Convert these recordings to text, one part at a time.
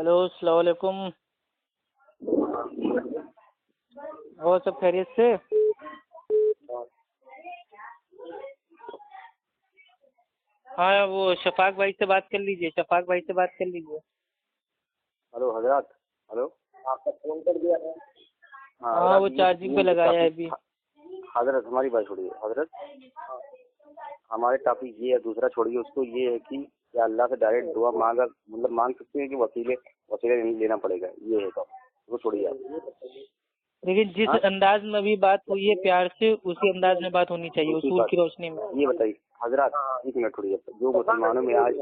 Hello السلام علیکم، اور سب خیریت سے؟ ہاں وہ شفاق بھائی سے بات کر لیجیے، شفاق بھائی سے بات کر لیجیے۔ ہلو حضرات، ہلو آپ کا فون کر دیا ہے؟ ہاں وہ چارجنگ پہ لگایا ہے ابھی۔ حضرت ہماری بات چھوڑیے، حضرت ہمارے ٹاپک یہ ہے، دوسرا چھوڑیے اس کو، یہ ہے کہ کیا اللہ سے ڈائریکٹ دعا مانگ سکتے ہیں کہ وسیلے لینا پڑے گا، یہ ہے تو وہ چھوڑیے آپ۔ لیکن جس انداز میں ابھی بات ہوئی ہے پیار سے، اسی انداز میں بات ہونی چاہیے اصول کی روشنی میں۔ یہ بتائیے حضرات، ایک منٹ چھوڑیے، جو مسلمانوں میں آج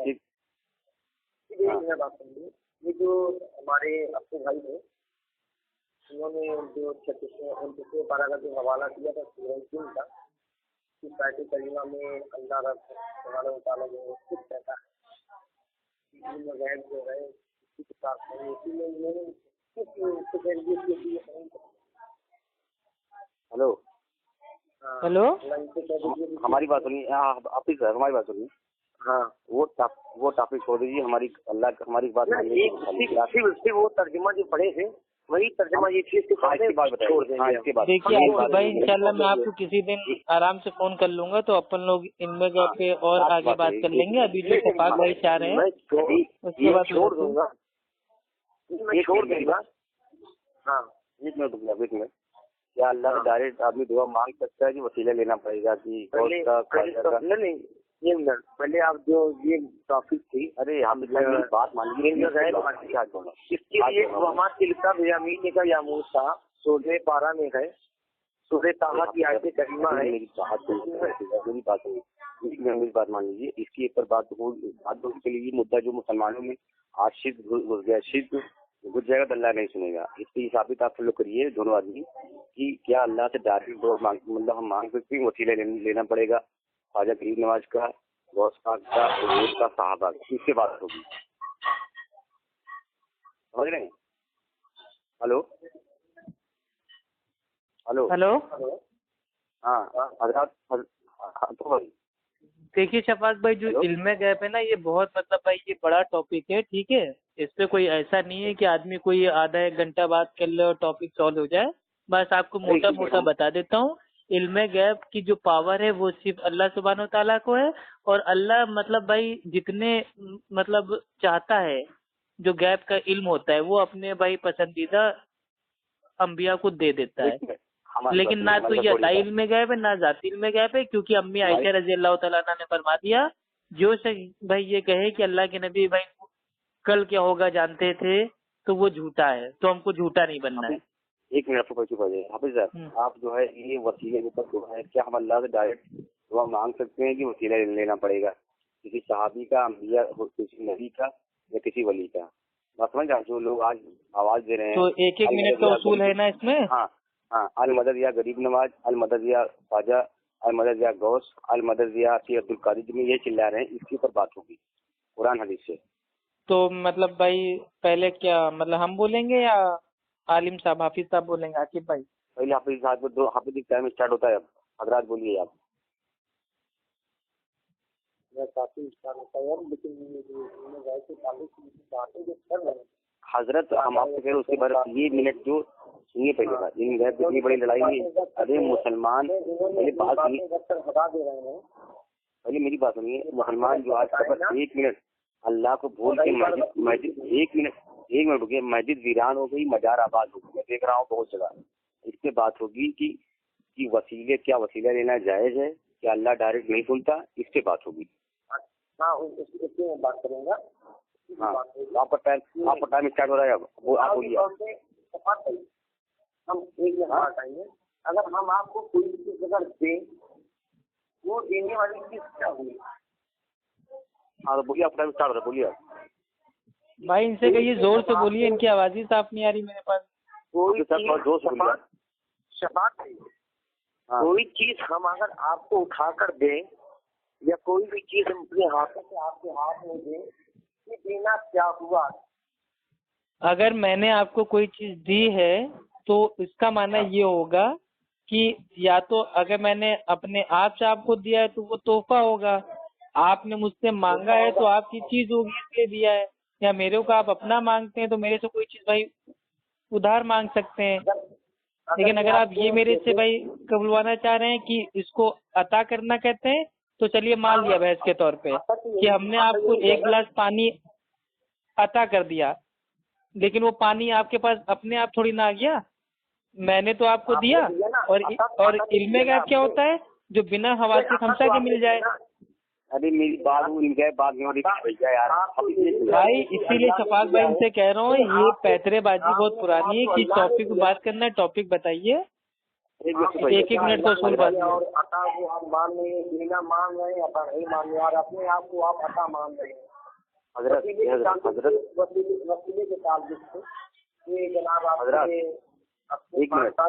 یہ جو ہمارے ابو بھائی ہیں، انہوں نے جو 36 کا جو حوالہ دیا تھا سورہ جن کا، اس آیت کریمہ میں اللہ رب سبحانہ و تعالیٰ جو خود کہتا ہے علم غیب جو ہے اسی کے ساتھ ہے، اسی میں انہوں نے ہلو ہلو ہماری بات سنیے، آپ ہی ہماری بات سنیے۔ ہاں وہ ٹاپک چھوڑ دیجیے، ہماری بات وہ ترجمہ جو پڑھے تھے وہی ترجمہ یہ چیز دیکھیے بھائی، انشاءاللہ میں آپ کو کسی دن آرام سے فون کر لوں گا تو اپن لوگ ان میں پہ اور آگے بات کر لیں گے۔ ابھی جو شفاق بھائی چاہ رہے ہیں اس کے بعد چھوڑ دوں گا، چھوڑ دوں گا۔ ہاں ایک منٹ، کیا اللہ سے ڈائریکٹ آدمی دعا مانگ سکتا ہے کہ وسیلہ لینا پڑے گا کہ پہلے آپ جو یہ ٹاپک تھی، ارے ہم بات مان لیجیے، اس کے لیے ہمارے کتاب یامین کا یامور تھا، سورہ 12 میں ہے، سورہ طٰہٰ کی آیت کریمہ ہے۔ میری بات مان لیجیے، اس کی ایک پر بات کے لیے مدعا جو مسلمانوں میں آج شرک گھس گیا، شرک گھس جائے گا تو اللہ نہیں سنے گا۔ اس کی ثابت آپ لوگ کریے دونوں آدمی کہ کیا اللہ سے ڈائریکٹ مطلب ہم مانگ سکتے ہیں، وسیلہ لینا پڑے گا خواجہ غریب نواز کا، غوث پاک کا، حضور کا، صحابہ کا، اس کے بعد ہوگی، سمجھ رہے ہیں؟ ہلو ہلو ہلو ہاں حضرات، دیکھیے شفاق بھائی، جو علم غیب ہے نا، یہ بہت مطلب بھائی یہ بڑا ٹاپک ہے، ٹھیک ہے؟ اس پہ کوئی ایسا نہیں ہے کہ آدمی کوئی آدھا ایک گھنٹہ بات کر لے اور ٹاپک سالو ہو جائے۔ بس آپ کو موٹا موٹا بتا دیتا ہوں، علم غیب کی جو پاور ہے وہ صرف اللہ سبحانہ و تعالیٰ کو ہے، اور اللہ مطلب بھائی جتنے مطلب چاہتا ہے جو غیب کا علم ہوتا ہے وہ اپنے بھائی پسندیدہ انبیاء کو دے دیتا ہے۔ لیکن نہ تو یہ عطائی علم غیب ہے نہ ذاتی علم غیب ہے، کیونکہ امی عائشہ رضی اللہ تعالیٰ عنہ نے فرما دیا، جو شخص بھائی یہ کہے کہ اللہ کے نبی بھائی کل کیا ہوگا جانتے تھے تو وہ جھوٹا ہے، تو ہم کو جھوٹا نہیں بننا ہے۔ ایک منٹ آپ کو حافظ صاحب، آپ جو ہے یہ وسیلے کے اوپر دعا ہے، کیا ہم اللہ سے ڈائریکٹ دعا مانگ سکتے ہیں کہ وسیلہ لینا پڑے گا کسی صحابی کا، انبیاء، کسی نبی کا یا کسی ولی کا؟ بات سمجھ رہا، جو لوگ آج آواز دے رہے ہیں تو ایک ایک منٹ کا اصول ہے نا اس میں۔ ہاں ہاں، المدد یا غریب نواز، المدد یا خواجہ، المدد یا غوث، المدد یا شیخ عبد القادر، جن میں یہ چلا رہے ہیں، اس کے اوپر بات ہوگی قرآن حدیث سے۔ تو مطلب بھائی پہلے کیا مطلب ہم بولیں گے یا عالم صاحب حافظ صاحب بولیں گے؟ عاقب بھائی پہلے حافظ صاحب دو، حافظ ٹائم اسٹارٹ ہوتا ہے اب، حضرات بولیے آپ۔ حضرت ہم آپ سے کہہ رہے اس کے بعد یہ منٹ جو سنیے، پہلے بات علم غیب اتنی بڑی لڑائی ہوئی، ارے مسلمان پہلے بات سنیے، پہلے میری بات سنیے، مسلمان جو آج تک ایک منٹ اللہ کو بھول کے مسجد ایک منٹ رکیے، مسجد ویران ہو گئی، مزار آباد ہو گئی، میں دیکھ رہا ہوں بہت جگہ، اس پہ بات ہوگی کہ وسیلے، کیا وسیلہ لینا جائز ہے، کیا اللہ ڈائریکٹ نہیں سنتا، اس پہ بات ہوگی۔ ہاں اس پہ میں بات کروں گا۔ ہاں آپ کا ٹائم اسٹارٹ ہو رہا ہے اب، وہ آپ بولیے۔ ہم ایک بات آئیں گے، اگر ہم آپ کو کوئی چیز اگر دیں، وہ دینے والی چیز کیا ہوئی؟ ہاں تو بولیے، آپ ٹائم اسٹارٹ ہو رہا ہے، بولیے آپ۔ بھائی ان سے کہیے زور سے بولیے، ان کی آواز ہی صاف نہیں آ رہی میرے پاس۔ کوئی چیز ہم اگر آپ کو اٹھا کر دیں یا کوئی بھی چیز ہم اپنے ہاتھوں سے آپ کے ہاتھ میں دیں، یہ دینا کیا ہوا؟ اگر میں نے آپ کو کوئی چیز دی ہے تو اس کا معنی یہ ہوگا کہ یا تو اگر میں نے اپنے آپ سے آپ کو دیا ہے تو وہ تحفہ ہوگا، آپ نے مجھ سے مانگا ہے تو آپ کی چیز ہوگی اس لیے دیا ہے، یا میرے کو آپ اپنا مانگتے ہیں تو میرے سے کوئی چیز بھائی ادھار مانگ سکتے ہیں، لیکن اگر آپ یہ میرے سے بھائی قبولوانا چاہ رہے ہیں کہ اس کو عطا کرنا کہتے ہیں تو چلیے مان لیا بحث کے طور پہ کہ ہم نے آپ کو 1 گلاس پانی عطا کر دیا، لیکن وہ پانی آپ کے پاس اپنے آپ تھوڑی نہ آ گیا، میں نے تو آپ کو دیا. اور علم غیب کیا ہوتا ہے؟ جو بنا حواس خمسہ کے مل جائے. ارے میری بات نہیں ہو رہی یار بھائی اسی لیے شفاق بھائی ان سے کہہ رہا ہوں یہ پیترے بازی بہت پرانی ہے کہ ٹاپک پہ بات کرنا ہے، ٹاپک بتائیے. 1 منٹ کا اصول بات اور عطا کو آپ مان رہے ہیں، بنا مان رہے ہیں، عطا نہیں مان رہے، اور اپنے آپ کو آپ عطا مان رہے ہیں. حضرت وسیلے کے تعلق سے یہ جناب آپ ایک منٹ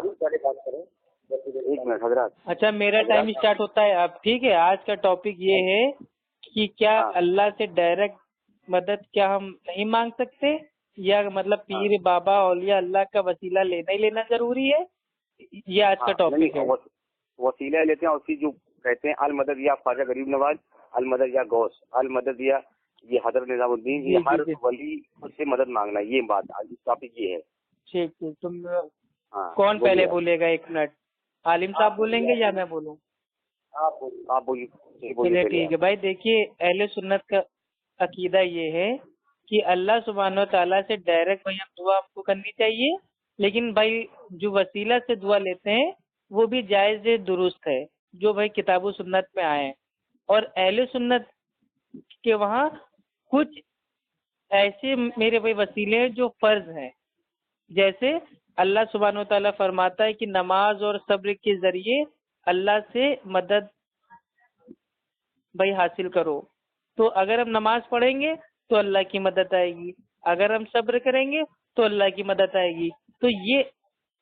حضرات. اچھا میرا ٹائم اسٹارٹ ہوتا ہے اب، ٹھیک ہے. آج کا ٹاپک یہ ہے کہ کیا اللہ سے ڈائریکٹ مدد کیا ہم نہیں مانگ سکتے، یا مطلب پیر بابا اولیاء اللہ کا وسیلہ لینا ہی لینا ضروری ہے، یہ آج کا ٹاپک ہے. وسیلہ لیتے ہیں اسی جو کہتے ہیں المدد یا خواجہ غریب نواز، المدد یا غوث، المدد یا یہ حضرت نظام الدین، یہ ہر ولی سے مدد مانگنا، یہ بات آج ٹاپک یہ ہے. ٹھیک تم کون پہلے بولے گا؟ 1 منٹ. عالم صاحب بولیں گے یا میں بولوں؟ آپ بولیے. چلیے ٹھیک ہے بھائی. دیکھیے اہل سنت کا عقیدہ یہ ہے کہ اللہ سبحانہ و تعالیٰ سے ڈائریکٹ بھائی ہم دعا ہم کو کرنی چاہیے، لیکن بھائی جو وسیلہ سے دعا لیتے ہیں وہ بھی جائز درست ہے جو بھائی کتاب و سنت میں آئے ہیں. اور اہل سنت کے وہاں کچھ ایسے میرے بھائی وسیلے ہیں جو فرض ہیں، جیسے اللہ سبحانہ و تعالیٰ فرماتا ہے کہ نماز اور صبر کے ذریعے اللہ سے مدد بھائی حاصل کرو. تو اگر ہم نماز پڑھیں گے تو اللہ کی مدد آئے گی، اگر ہم صبر کریں گے تو اللہ کی مدد آئے گی. تو یہ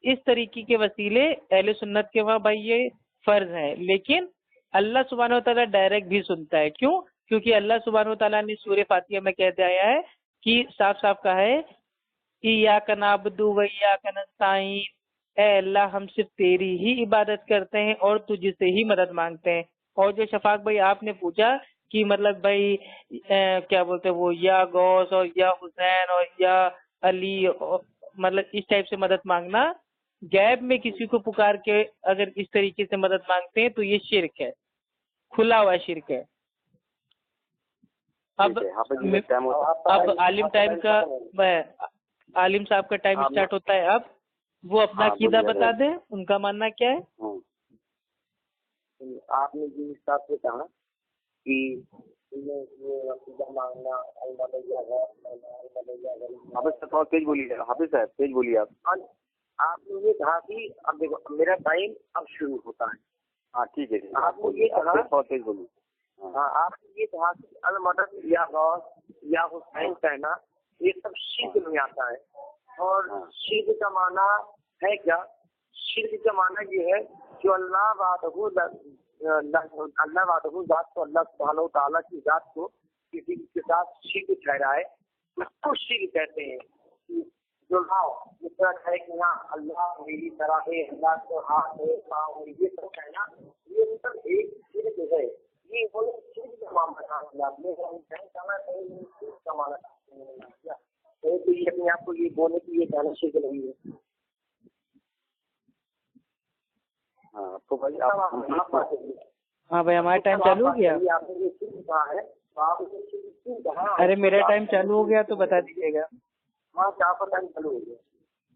اس طریقے کے وسیلے اہل سنت کے وہاں بھائی یہ فرض ہیں. لیکن اللہ سبحانہ و تعالیٰ ڈائریکٹ بھی سنتا ہے. کیوں؟ کیونکہ اللہ سبحانہ و تعالیٰ نے سورہ فاتحہ میں کہتے آیا ہے کہ صاف صاف کہا ہے ایاک نعبد و ایاک نستعین، اے اللہ ہم صرف تیری ہی عبادت کرتے ہیں اور تجھ سے ہی مدد مانگتے ہیں. اور جو شفاق بھائی آپ نے پوچھا کہ مطلب بھائی کیا بولتے ہیں وہ یا غوث اور یا حسین اور یا علی، مطلب اس ٹائپ سے مدد مانگنا، غیب میں کسی کو پکار کے اگر اس طریقے سے مدد مانگتے ہیں تو یہ شرک ہے، کھلا ہوا شرک ہے. اب عالم ٹائم کا عالم صاحب کا ٹائم اسٹارٹ ہوتا ہے. اب وہ اپنا عقیدہ بتا دیں ان کا ماننا کیا ہے. آپ نے جس حساب سے کہا کہ مانگنا تیز بولیے حافظ صاحب، تیز بولیے آپ نے یہ کہا کہ اب دیکھو میرا ٹائم اب شروع ہوتا ہے. ہاں ٹھیک ہے. آپ نے یہ کہا تیز بولیے. ہاں آپ نے یہ کہا کہ المدد یا غوث یا حسین کہنا یہ سب شرک میں آتا ہے. اور شرک کا معنی ہے کیا؟ شرک کا معنی یہ ہے جو اللہ وحدہ ذات کو، اللہ سبحانہ و تعالیٰ کی ذات کو کسی کے ساتھ شرک ٹھہرائے، اس کو شرک کہتے ہیں. جو اس طرح ہے کہ ہاں اللہ میری طرح ہے، اللہ کو ہاتھ ہے، پاؤں ہے، یہ سب کہنا یہ سب ایک شرک ہے. یہ بولے شرک کا معاملہ کا معنی تو یہ اپنے آپ کو یہ بولے کہ یہ کہنا شرک نہیں ہے. ہاں بھائی ہمارا ٹائم چالو ہو گیا. ارے میرا ٹائم چالو ہو گیا تو بتا دیجیے گا. ہاں آپ کا ٹائم چالو ہو گیا.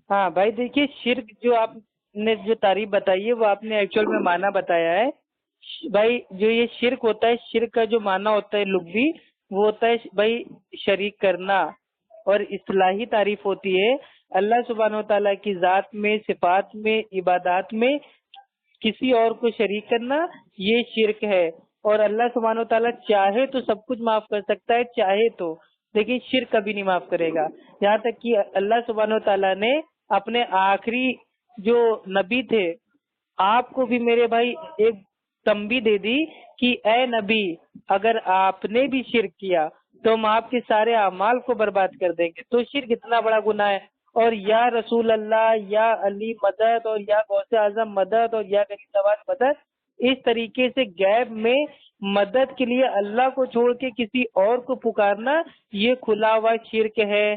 ہاں بھائی دیکھیے شرک جو آپ نے جو تعریف بتائی ہے وہ آپ نے ایکچوئل میں معنی بتایا ہے. بھائی جو یہ شرک ہوتا ہے، شرک کا جو معنی ہوتا ہے لغوی وہ ہوتا ہے بھائی شریک کرنا، اور اصطلاحی تعریف ہوتی ہے اللہ سبحانہ و تعالیٰ کی ذات میں، صفات میں، عبادات میں کسی اور کو شریک کرنا، یہ شرک ہے. اور اللہ سبحانہ و تعالیٰ چاہے تو سب کچھ معاف کر سکتا ہے، چاہے تو، لیکن شرک کبھی نہیں معاف کرے گا. یہاں تک کہ اللہ سبحانہ و تعالیٰ نے اپنے آخری جو نبی تھے آپ کو بھی میرے بھائی ایک تنبیہ دے دی کہ اے نبی اگر آپ نے بھی شرک کیا تو ہم آپ کے سارے اعمال کو برباد کر دیں گے. تو شرک اتنا بڑا گناہ ہے. اور یا رسول اللہ، یا علی مدد، اور یا غوث اعظم مدد، اور یا غریب نواز مدد، اس طریقے سے غیب میں مدد کے لیے اللہ کو چھوڑ کے کسی اور کو پکارنا یہ کھلا ہوا شرک ہے،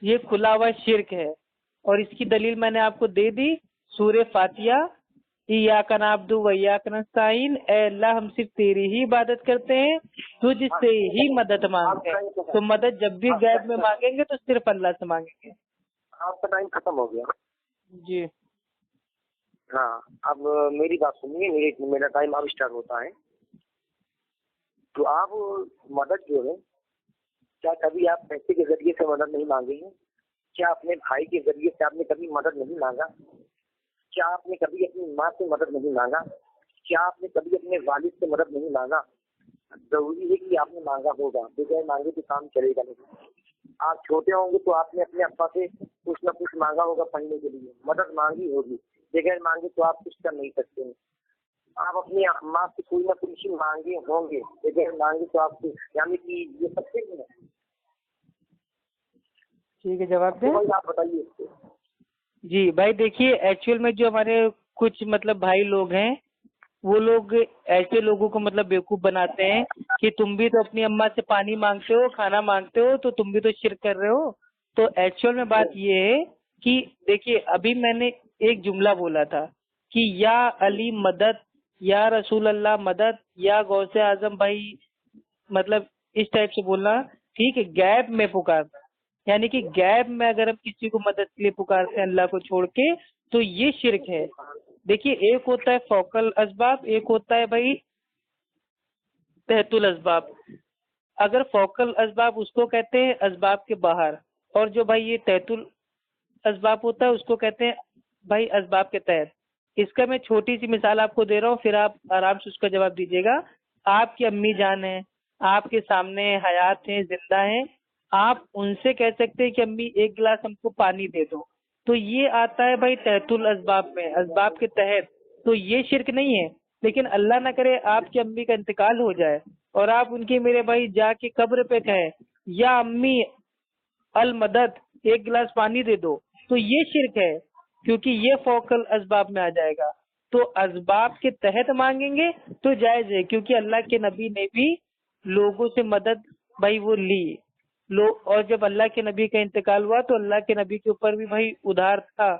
یہ کھلا ہوا شرک ہے۔ اور اس کی دلیل میں نے آپ کو دے دی، سورہ فاتحہ، ایاک نعبد و ایاک نستعین، اے اللہ ہم صرف تیری ہی عبادت کرتے ہیں، تجھ سے ہی مدد مانگتے ہیں۔ تو مدد جب بھی غیب میں مانگیں گے تو صرف اللہ سے مانگیں گے۔ آپ کا ٹائم ختم ہو گیا جی ہاں، اب میری بات سنیے، میرا ٹائم اب اسٹارٹ ہوتا ہے۔ تو آپ مدد جو ہے، کیا کبھی آپ پیسے کے ذریعے سے مدد نہیں مانگے ہیں؟ کیا اپنے بھائی کے ذریعے سے آپ نے کبھی مدد نہیں مانگا؟ کیا آپ نے کبھی اپنی ماں سے مدد نہیں مانگا؟ کیا آپ نے کبھی اپنے والد سے مدد نہیں مانگا؟ ضروری ہے کہ آپ نے مانگا ہوگا، بغیر مانگے تو کام چلے گا نہیں۔ آپ چھوٹے ہوں گے تو آپ نے اپنے ابا سے کچھ نہ کچھ مانگا ہوگا پڑھنے کے لیے، مدد مانگی ہوگی، بغیر مانگے تو آپ کچھ کر نہیں سکتے ہیں۔ آپ اپنی ماں سے کوئی نہ کوئی چیز مانگے ہوں گے، بغیر مانگے تو آپ یعنی کہ یہ سب سے ہے۔ ٹھیک ہے، جواب دیں۔ آپ بتائیے اس کو۔ جی بھائی دیکھیے، ایکچوئل میں جو ہمارے کچھ مطلب بھائی لوگ ہیں، وہ لوگ ایسے لوگوں کو مطلب بیوقوف بناتے ہیں کہ تم بھی تو اپنی اماں سے پانی مانگتے ہو، کھانا مانگتے ہو، تو تم بھی تو شرک کر رہے ہو۔ تو ایکچوئل میں بات یہ ہے کہ دیکھیے، ابھی میں نے ایک جملہ بولا تھا کہ یا علی مدد، یا رسول اللہ مدد، یا غوث اعظم بھائی، مطلب اس ٹائپ سے بولنا، ٹھیک ہے، غیب میں پکارنا، یعنی کہ غیب میں اگر ہم کسی کو مدد کے لیے پکارتے ہیں اللہ کو چھوڑ کے تو یہ شرک ہے۔ دیکھیے، ایک ہوتا ہے فوقل اسباب، ایک ہوتا ہے بھائی تحت الاسباب۔ اگر فوقل اسباب اس کو کہتے ہیں اسباب کے باہر، اور جو بھائی یہ تحت الاسباب ہوتا ہے اس کو کہتے ہیں بھائی اسباب کے تحت۔ اس کا میں چھوٹی سی مثال آپ کو دے رہا ہوں، پھر آپ آرام سے اس کا جواب دیجیے گا۔ آپ کی امی جان ہیں، آپ کے سامنے حیات ہیں، زندہ ہیں، آپ ان سے کہہ سکتے ہیں کہ امی ایک گلاس ہم کو پانی دے دو، تو یہ آتا ہے بھائی تحت الاسباب میں، اسباب کے تحت، تو یہ شرک نہیں ہے۔ لیکن اللہ نہ کرے آپ کی امی کا انتقال ہو جائے اور آپ ان کی میرے بھائی جا کے قبر پہ کہیں یا امی المدد ایک گلاس پانی دے دو، تو یہ شرک ہے، کیونکہ یہ فوقل اسباب میں آ جائے گا۔ تو اسباب کے تحت مانگیں گے تو جائز ہے، کیونکہ اللہ کے نبی نے بھی لوگوں سے مدد بھائی وہ لی اور جب اللہ کے نبی کا انتقال ہوا تو اللہ کے نبی کے اوپر بھی بھائی ادھار تھا،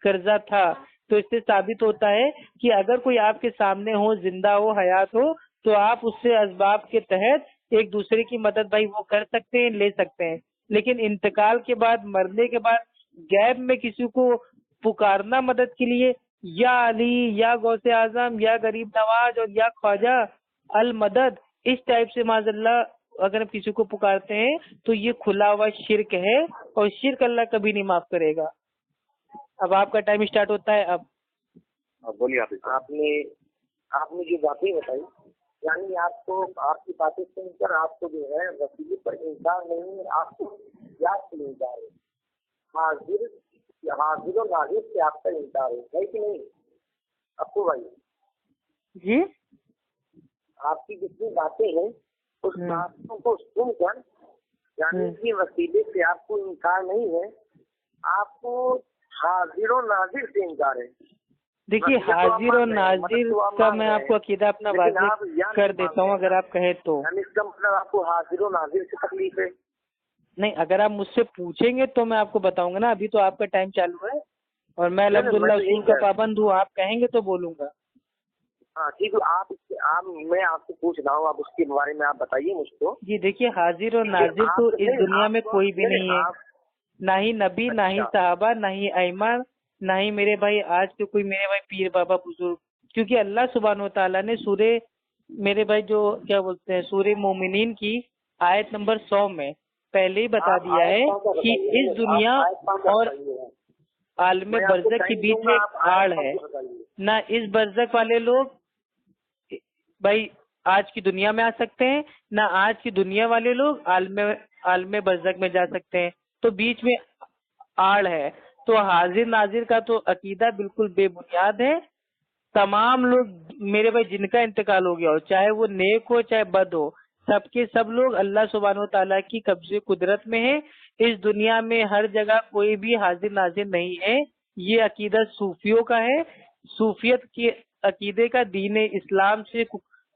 قرضہ تھا۔ تو اس سے ثابت ہوتا ہے کہ اگر کوئی آپ کے سامنے ہو، زندہ ہو، حیات ہو، تو آپ اس سے اسباب کے تحت ایک دوسرے کی مدد بھائی وہ کر سکتے ہیں، لے سکتے ہیں۔ لیکن انتقال کے بعد، مرنے کے بعد غیب میں کسی کو پکارنا مدد کے لیے، یا علی، یا غوث اعظم، یا غریب نواز اور یا خواجہ المدد، اس ٹائپ سے معاذ اللہ اگر ہم کسی کو پکارتے ہیں تو یہ کھلا ہوا شرک ہے، اور شرک اللہ کبھی نہیں معاف کرے گا۔ اب آپ کا ٹائم اسٹارٹ ہوتا ہے۔ اب بولیے آپ نے جو باتیں بتائی، یعنی آپ کو آپ کی باتیں سن کر آپ کو جو ہے وسیلے پر انکار نہیں ہے، آپ کو یاد سے انکار ہے، حاضر و ناظر سے آپ کا انکار ہے کہ نہیں ابو بھائی؟ جی، آپ کی جتنی باتیں ہیں اس باتوں کو سن کر یعنی کہ وسیلے سے آپ کو انکار نہیں ہے، آپ کو حاضر و ناظر سے انکار ہے۔ دیکھیے، حاضر و ناظر کا میں آپ کو عقیدہ اپنا واضح کر دیتا ہوں، اگر آپ کہیں تو۔ یعنی اس کا مطلب آپ کو حاضر و ناظر سے تکلیف ہے؟ نہیں، اگر آپ مجھ سے پوچھیں گے تو میں آپ کو بتاؤں گا نا، ابھی تو آپ کا ٹائم چالو ہے اور میں الحمدللہ اصول کا پابند ہوں، آپ کہیں گے تو بولوں گا۔ ہاں ٹھیک ہے، میں آپ سے پوچھ رہا ہوں، آپ اس کے بارے میں آپ بتائیے مجھ کو۔ جی دیکھیے، حاضر اور ناظر تو اس دنیا میں کوئی بھی نہیں ہے، نہ ہی نبی، نہ ہی صحابہ، نہ ہی ائمہ، نہ ہی میرے بھائی آج کے کوئی میرے بھائی پیر بابا بزرگ، کیونکہ اللہ سبحانہ و تعالیٰ نے سورہ میرے بھائی جو کیا بولتے ہیں سورہ مومنین کی آیت نمبر 100 میں پہلے ہی بتا دیا ہے کہ اس دنیا اور عالم برزخ کے بیچ میں آڑ ہے، نہ اس برزخ والے لوگ بھائی آج کی دنیا میں آ سکتے ہیں، نہ آج کی دنیا والے لوگ عالم برزخ میں جا سکتے ہیں، تو بیچ میں آڑ ہے۔ تو حاضر ناظر کا تو عقیدہ بالکل بے بنیاد ہے۔ تمام لوگ میرے بھائی جن کا انتقال ہو گیا ہو، چاہے وہ نیک ہو چاہے بد ہو، سب کے سب لوگ اللہ سبحانہ و تعالیٰ کی قبضے قدرت میں ہیں۔ اس دنیا میں ہر جگہ کوئی بھی حاضر ناظر نہیں ہے۔ یہ عقیدہ صوفیوں کا ہے۔ صوفیت کی عقیدے کا دین اسلام سے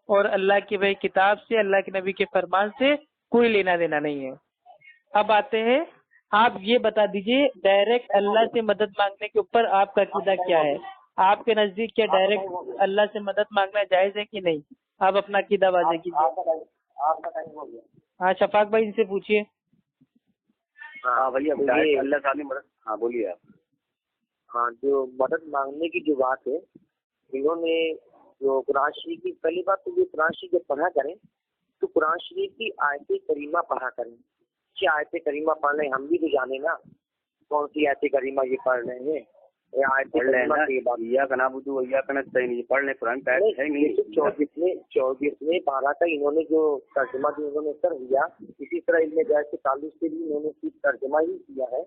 اور اللہ کی بھائی کتاب سے, اللہ کے نبی کے فرمان سے کوئی لینا دینا نہیں ہے. اب آتے ہیں, آپ یہ بتا دیجئے ڈائریکٹ اللہ سے مدد مانگنے کے اوپر آپ کا عقیدہ کیا ہے؟ آپ کے نزدیک کیا ڈائریکٹ اللہ سے مدد مانگنا جائز ہے کہ نہیں؟ آپ اپنا عقیدہ واضح کیجیے. آپ کا ٹائم ہو گیا. ہاں شفاق بھائی ان سے پوچھیے. ہاں بھیا اللہ تعالی مدد. ہاں بولیے آپ. ہاں, جو مدد مانگنے کی جو بات ہے, انہوں نے جو قرآن شریف کی, پہلی بات تو یہ قرآن شریف جب پڑھا کریں تو قرآن شریف کی آیت کریمہ پڑھا کریں. کیا آیت کریمہ پڑھ رہے ہیں ہم بھی تو جانے نا کون سی آیت کریمہ یہ پڑھ رہے ہیں. پڑھ لیں قرآن کا چوبیسویں پارہ کا انہوں نے جو ترجمہ جو انہوں نے کر دیا, اسی طرح علم غیب کے تعلق سے بھی انہوں نے صرف ترجمہ ہی کیا ہے,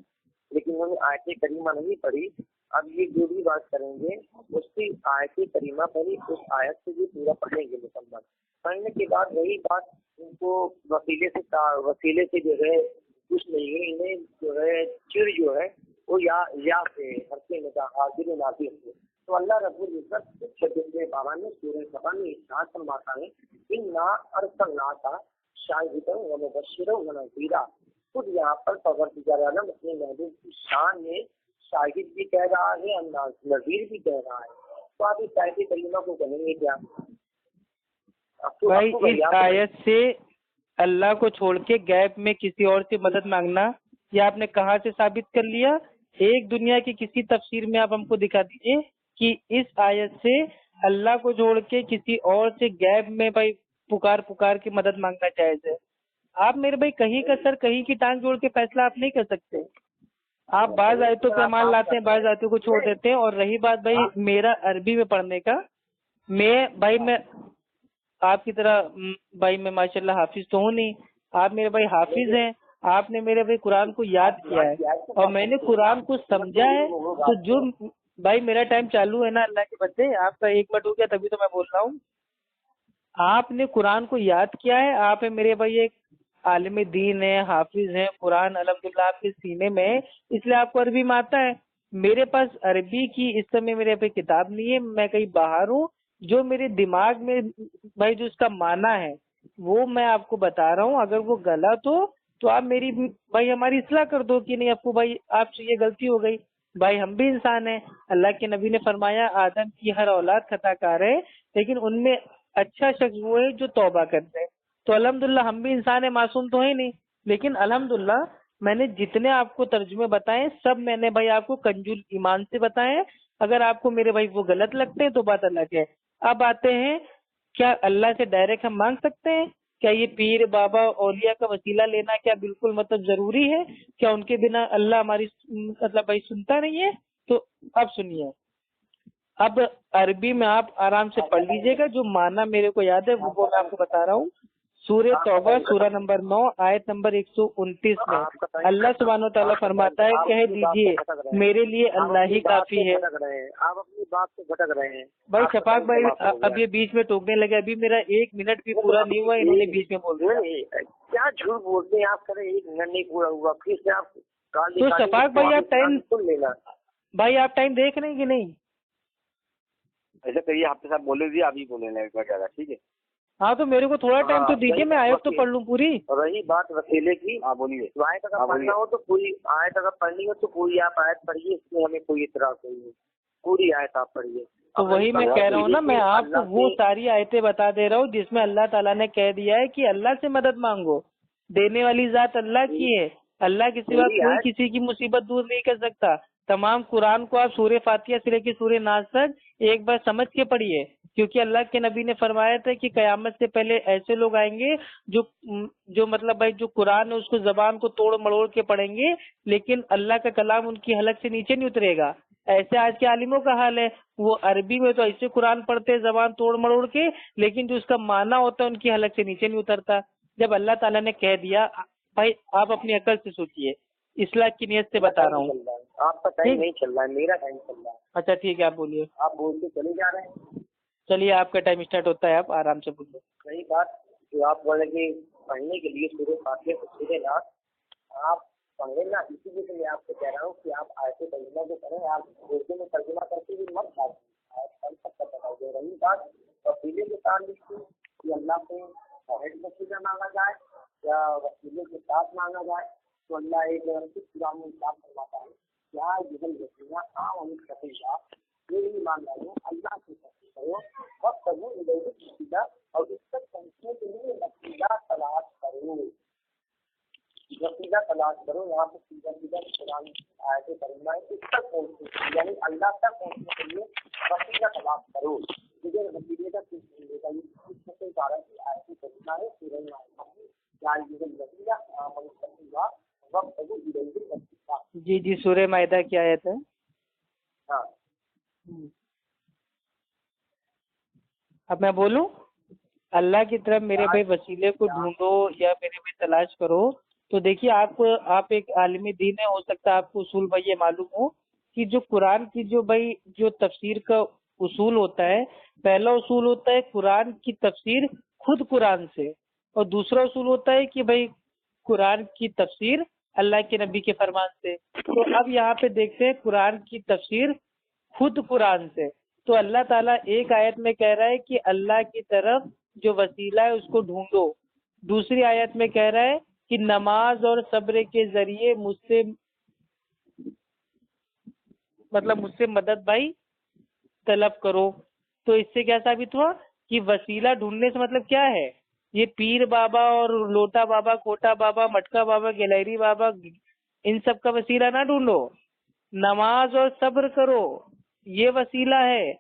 لیکن انہوں نے آیت کریمہ نہیں پڑھی. اب یہ جو بھی بات کریں گے اس کی آیت کریمہ پڑھی, اس آیت سے بھی پورا پڑھیں گے مکمل. پڑھنے کے بعد وہی بات ان کو وسیلے سے جو ہے کچھ نہیں ہے, انہیں جو ہے چر جو ہے وہ یا سے ہرتے میں حاضر ناظر ہے. تو اللہ رب العزت 26ویں پارہ میں سورہ سبا میں ارشاد فرماتا ہے انا ارسلناک شاہدا و مبشرا و نذیرا. خود یہاں پر پروردگار عالم اپنے محبوب کی شان میں شاہد بھی کہہ رہا ہے اور نذیر بھی کہہ رہا ہے. تو آپ اس آیت کریمہ کو کہیں گے کیا بھائی؟ اس آیت سے اللہ کو چھوڑ کے غیب میں کسی اور سے مدد مانگنا یہ آپ نے کہاں سے ثابت کر لیا؟ ایک دنیا کی کسی تفسیر میں آپ ہم کو دکھا دیجیے کہ اس آیت سے اللہ کو چھوڑ کے کسی اور سے غیب میں بھائی پکار کے مدد مانگنا جائز ہے. آپ میرے بھائی کہیں کا سر کہیں کی ٹانگ جوڑ کے فیصلہ آپ نہیں کر سکتے. آپ بعض آیتوں پہ مان لاتے ہیں, بعض آیتوں کو چھوڑ دیتے ہیں. اور رہی بات بھائی میرا عربی میں پڑھنے کا, میں آپ کی طرح بھائی میں ماشاء اللہ حافظ تو ہوں نہیں. آپ میرے بھائی حافظ ہیں, آپ نے میرے بھائی قرآن کو یاد کیا ہے اور میں نے قرآن کو سمجھا ہے. تو جو بھائی میرا ٹائم چالو ہے نا اللہ کے بندے, آپ کا 1 منٹ ہو گیا تبھی تو میں بول رہا ہوں. آپ نے قرآن کو یاد کیا ہے, آپ میرے بھائی ایک عالم دین ہے, حافظ ہیں, قرآن الحمدللہ آپ کے سینے میں ہے, اس لیے آپ کو عربی میں آتا ہے. میرے پاس عربی کی اس سمے میرے پہ کتاب نہیں ہے, میں کہیں باہر ہوں. جو میرے دماغ میں بھائی جو اس کا معنی ہے وہ میں آپ کو بتا رہا ہوں. اگر وہ غلط ہو تو آپ میری بھائی ہماری اصلاح کر دو کہ نہیں آپ کو بھائی آپ سے یہ غلطی ہو گئی. بھائی ہم بھی انسان ہیں. اللہ کے نبی نے فرمایا آدم کی ہر اولاد خطا کار ہے, لیکن ان میں اچھا شخص وہ ہے جو توبہ کرتے ہیں. تو الحمدللہ ہم بھی انسان ہیں, معصوم تو ہے نہیں. لیکن الحمدللہ میں نے جتنے آپ کو ترجمے بتائے سب میں نے بھائی آپ کو کنجول ایمان سے بتائے. اگر آپ کو میرے بھائی وہ غلط لگتے ہیں تو بات الگ ہے. اب آتے ہیں, کیا اللہ سے ڈائریکٹ ہم مانگ سکتے ہیں؟ کیا یہ پیر بابا اولیاء کا وسیلہ لینا کیا بالکل مطلب ضروری ہے؟ کیا ان کے بنا اللہ ہماری مطلب بھائی سنتا نہیں ہے؟ تو اب سنیے, اب عربی میں آپ آرام سے پڑھ لیجئے گا, جو معنی میرے کو یاد ہے وہ میں آپ کو بتا رہا ہوں. سورہ توبہ سورہ نمبر 9 آیت نمبر 129 میں اللہ سبحانہ و تعالیٰ فرماتا ہے کہہ دیجئے میرے لیے اللہ ہی کافی ہے. آپ اپنی بات سے بھٹک رہے ہیں بھائی شفاق بھائی اب یہ بیچ میں ٹوکنے لگے, ابھی میرا 1 منٹ بھی پورا نہیں ہوا, انہوں نے بیچ میں بول دیا. کیا جھوٹ بولتے ہیں آپ, کریں 1 منٹ نہیں پورا ہوا پھر سے آپ تو شفاق بھائی آپ ٹائم بھائی آپ ٹائم دیکھ رہے ہیں کہ نہیں؟ ایسا کریے آپ کے ساتھ بولے دیے, ابھی بولے زیادہ ٹھیک ہے. ہاں تو میرے کو تھوڑا ٹائم تو دیجیے, میں آیت تو پڑھ لوں پوری. رہی بات وسیلے کی, ہاں بولیے. آیت اگر پڑھنا ہو تو پوری آیت, اگر پڑھنی ہو تو پوری آپ آیت پڑھیے, اس میں ہمیں کوئی اعتراض نہیں ہے. پوری آیت آپ پڑھیے. تو وہی میں کہہ رہا ہوں نا, میں آپ کو وہ ساری آیتیں بتا دے رہا ہوں جس میں اللہ تعالیٰ نے کہہ دیا ہے کہ اللہ سے مدد مانگو. دینے والی ذات اللہ کی ہے, اللہ کے سوا کوئی کسی کی مصیبت دور نہیں کر سکتا. تمام قرآن کو آپ سورہ فاتحہ سے لے کے سورہ ناس تک ایک بار سمجھ کے پڑھیے, کیونکہ اللہ کے نبی نے فرمایا تھا کہ قیامت سے پہلے ایسے لوگ آئیں گے جو مطلب بھائی جو قرآن ہے اس کو زبان کو توڑ مڑوڑ کے پڑھیں گے, لیکن اللہ کا کلام ان کی حلق سے نیچے نہیں اترے گا. ایسے آج کے عالموں کا حال ہے, وہ عربی میں تو ایسے قرآن پڑھتے زبان توڑ مڑوڑ کے, لیکن جو اس کا معنی ہوتا ہے ان کی حلق سے نیچے نہیں اترتا. جب اللہ تعالیٰ نے کہہ دیا, بھائی آپ اپنی عقل سے سوچیے, اصلاح کی نیت سے بتا رہا ہوں. آپ کا ٹائم نہیں چل رہا ہے, میرا ٹائم چل رہا ہے. اچھا ٹھیک ہے, آپ بولیے. آپ بول کے چلے جا رہے ہیں. چلیے آپ کا ٹائم اسٹارٹ ہوتا ہے, آپ آرام سے بولیے. صحیح بات جو آپ بولے کہ پڑھنے کے لیے سورہ فاتحہ کو سورہ ناس آپ پڑھیں نا, اسی لیے میں آپ کو کہہ رہا ہوں کہ آپ آیت کریمہ کو کریں. آپ اردو میں ترجمہ کر کے بھی مت کل تک کا بتائی دے رہی بات وسیلے کے تعلق سے کہ اللہ سے واحد وسیلہ مانگا جائے یا وسیلے کے ساتھ مانگا جائے، تو اللہ ایک قرآن میں ارشاد فرماتا ہے کیا یہ وسیلہ عام وسیلہ یہ مان رہے اللہ سے کرو وقت وسیلہ اور اس تک پہنچنے کے لیے وسیلہ تلاش کرو، وسیلہ تلاش کرو۔ یہاں پہ سیدھا سیدھا قرآن آیت کریمہ ہے اس تک پہنچنے یعنی اللہ تک پہنچنے کے لیے وسیلہ تلاش کرو، مجھے وسیلے کا کچھ ملے گا۔ یہ اس میں سے بارہ کی آیت کریمہ ہے سورہ مائدہ۔ جی جی سورہ مائدہ کی آیت ہے۔ ہاں اب میں بولوں، اللہ کی طرف میرے بھائی وسیلے کو ڈھونڈو یا میرے بھائی تلاش کرو، تو دیکھیے آپ ایک عالم دین ہے، ہو سکتا ہے آپ کو اصول بھائی یہ معلوم ہو کہ جو قرآن کی جو تفسیر کا اصول ہوتا ہے، پہلا اصول ہوتا ہے قرآن کی تفسیر خود قرآن سے، اور دوسرا اصول ہوتا ہے کہ بھائی قرآن کی تفسیر اللہ کے نبی کے فرمان سے۔ تو اب یہاں پہ دیکھتے ہیں قرآن کی تفسیر خود قرآن سے، تو اللہ تعالیٰ ایک آیت میں کہہ رہا ہے کہ اللہ کی طرف جو وسیلہ ہے اس کو ڈھونڈو، دوسری آیت میں کہہ رہا ہے کہ نماز اور صبر کے ذریعے مجھ سے مدد بھائی طلب کرو۔ تو اس سے کیا ثابت ہوا کہ وسیلہ ڈھونڈنے سے مطلب کیا ہے، یہ پیر بابا اور لوٹا بابا، کوٹا بابا، مٹکا بابا، گلہری بابا، ان سب کا وسیلہ نہ ڈھونڈو، نماز اور صبر کرو، یہ وسیلہ ہے۔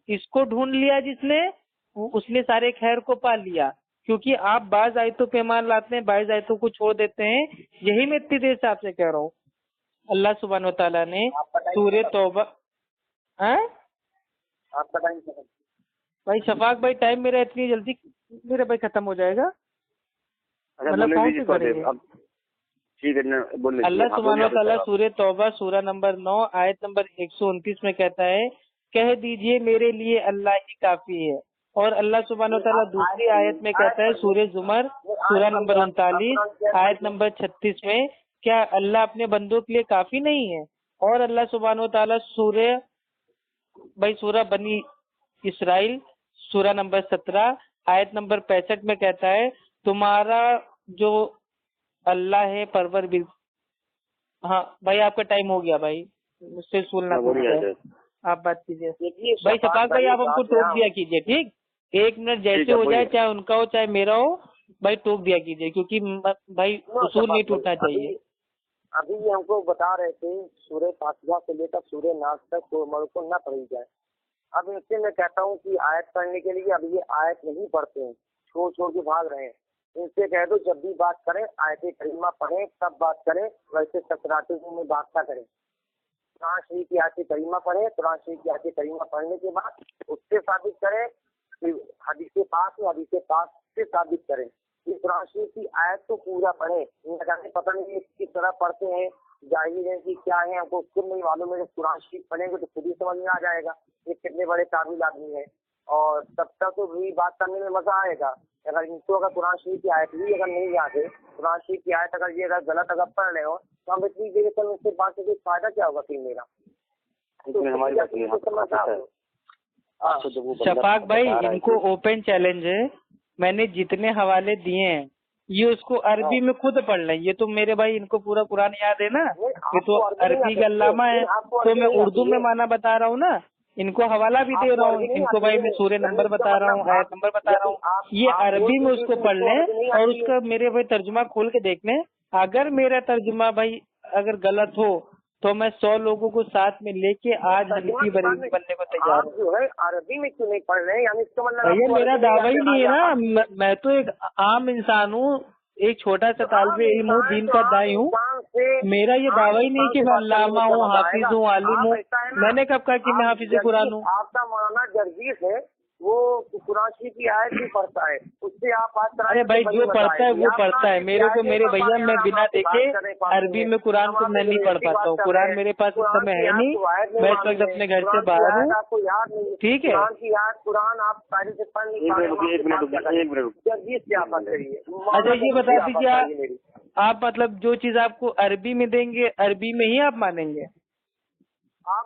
اس کو ڈھونڈ لیا جس نے، اس نے سارے خیر کو پا لیا، کیونکہ آپ بعض آیتوں پہ ایمان لاتے ہیں، بعض آیتوں کو چھوڑ دیتے ہیں۔ یہی میں اتنی دیر سے آپ سے کہہ رہا ہوں، اللہ سبحانہ و تعالیٰ نے سورہ توبہ آپ کا ٹائم بھائی شفاق بھائی ٹائم میرا اتنی جلدی میرا بھائی ختم ہو جائے گا، مطلب کون سی کریں گے؟ اللہ سبحانہ و تعالیٰ سورہ توبہ سورہ نمبر 9 آیت نمبر 129 میں کہتا ہے کہہ دیجئے میرے لیے اللہ ہی کافی ہے، اور اللہ سبحانہ و تعالیٰ دوسری آیت میں کہتا ہے سورہ زمر سورہ نمبر 39 آیت نمبر 36 میں کیا اللہ اپنے بندوں کے لیے کافی نہیں ہے؟ اور اللہ سبحانہ و تعالیٰ سورہ بنی اسرائیل سورہ نمبر 17 آیت نمبر 65 میں کہتا ہے تمہارا جو اللہ ہے پرور بھی۔ ہاں بھائی آپ کا ٹائم ہو گیا بھائی، مجھ سے سننا آپ بات کیجیے بھائی شفاق بھائی، آپ ہم کو ٹوک دیا کیجیے، ٹھیک؟ 1 منٹ جیسے ہو جائے، چاہے ان کا ہو چاہے میرا ہو، بھائی ٹوک دیا کیجیے، کیونکہ بھائی اصول نہیں ٹوٹنا چاہیے۔ ابھی ہم کو بتا رہے تھے سورہ فاتحہ سے لے کر سورہ ناس تک کو نہ پڑھی جائے۔ اب اس سے میں کہتا ہوں کہ آیت پڑھنے کے لیے اب یہ آیت نہیں پڑھتے ہیں، چھوڑ کے بھاگ رہے ہیں۔ ان سے کہہ دو جب بھی بات کریں آیت کریمہ پڑھیں تب بات کریں، ویسے سکراتے میں بات نہ کریں۔ قرآن شریف کی آیت کریمہ پڑھیں، قرآن شریف کی آیت کریمہ پڑھنے کے بعد اس سے ثابت کریں، حدیث پاک سے ثابت کریں۔ یہ قرآن شریف کی آیت کو پورا پڑھیں، پتہ نہیں کس طرح پڑھتے ہیں، جاہل ہیں کہ کیا ہے، ہم کو خود نہیں معلوم ہے۔ جب قرآن شریف پڑھیں گے تو خود ہی سمجھ میں آ جائے گا یہ کتنے بڑے قابل آدمی ہیں، اور تب تک تو بھی بات کرنے میں مزہ آئے گا۔ اگر ان کو اگر قرآن شریف کی آیت بھی اگر نہیں یاد ہے، قرآن شریف کی آیت اگر یہ اگر غلط اگر پڑھ رہے ہو تو ہم اتنی دیر سے اس سے بات سے فائدہ کیا ہوگا پھر میرا؟ شفاق بھائی ان کو اوپن چیلنج ہے، میں نے جتنے حوالے دیے ہیں یہ اس کو عربی میں خود پڑھ لیں۔ یہ تو میرے بھائی ان کو پورا قرآن یاد ہے نا، یہ تو عربی کا علامہ ہے، تو میں اردو میں معنی بتا رہا ہوں نا، ان کو حوالہ بھی دے رہا ہوں، ان کو بھائی میں سورہ نمبر بتا رہا ہوں، آیت نمبر بتا رہا ہوں، یہ عربی میں اس کو پڑھ لیں اور اس کا میرے بھائی ترجمہ کھول کے دیکھ لیں۔ اگر میرا ترجمہ بھائی اگر غلط ہو تو میں 100 لوگوں کو ساتھ میں لے کے آج حنفی بریلوی بننے کو تیار ہوں۔ جو ہے عربی میں کیوں نہیں پڑھ رہے ہیں؟ یعنی یہ میرا دعویٰ ہی نہیں ہے نا، میں تو ایک عام انسان ہوں، ایک چھوٹا سا طالب علم ہوں، دین کا دائی ہوں، میرا یہ دعویٰ ہی نہیں کہ میں علامہ ہوں، حافظ ہوں، عالم ہوں۔ میں نے کب کہا کہ میں حافظ قرآن ہوں؟ آپ کا مولانا جرجیس ہے، وہ قرآن شریف کی آیت بھی پڑھتا ہے، اس سے آپ بات کرائیں۔ ارے بھائی جو پڑھتا ہے وہ پڑھتا ہے، میرے کو میرے بھیا میں بنا دیکھے عربی میں قرآن کو میں نہیں پڑھ پاتا ہوں، قرآن میرے پاس اس سمے ہے نہیں، میں اس وقت اپنے گھر سے باہر ہوں، ٹھیک ہے؟ قرآن آپ پہلے سے پڑھ نہیں پاتے، جرجیس سے آپ بات کریے۔ اچھا یہ بتا دیجیے آپ مطلب جو چیز آپ کو عربی میں دیں گے عربی میں ہی آپ مانیں گے؟ آپ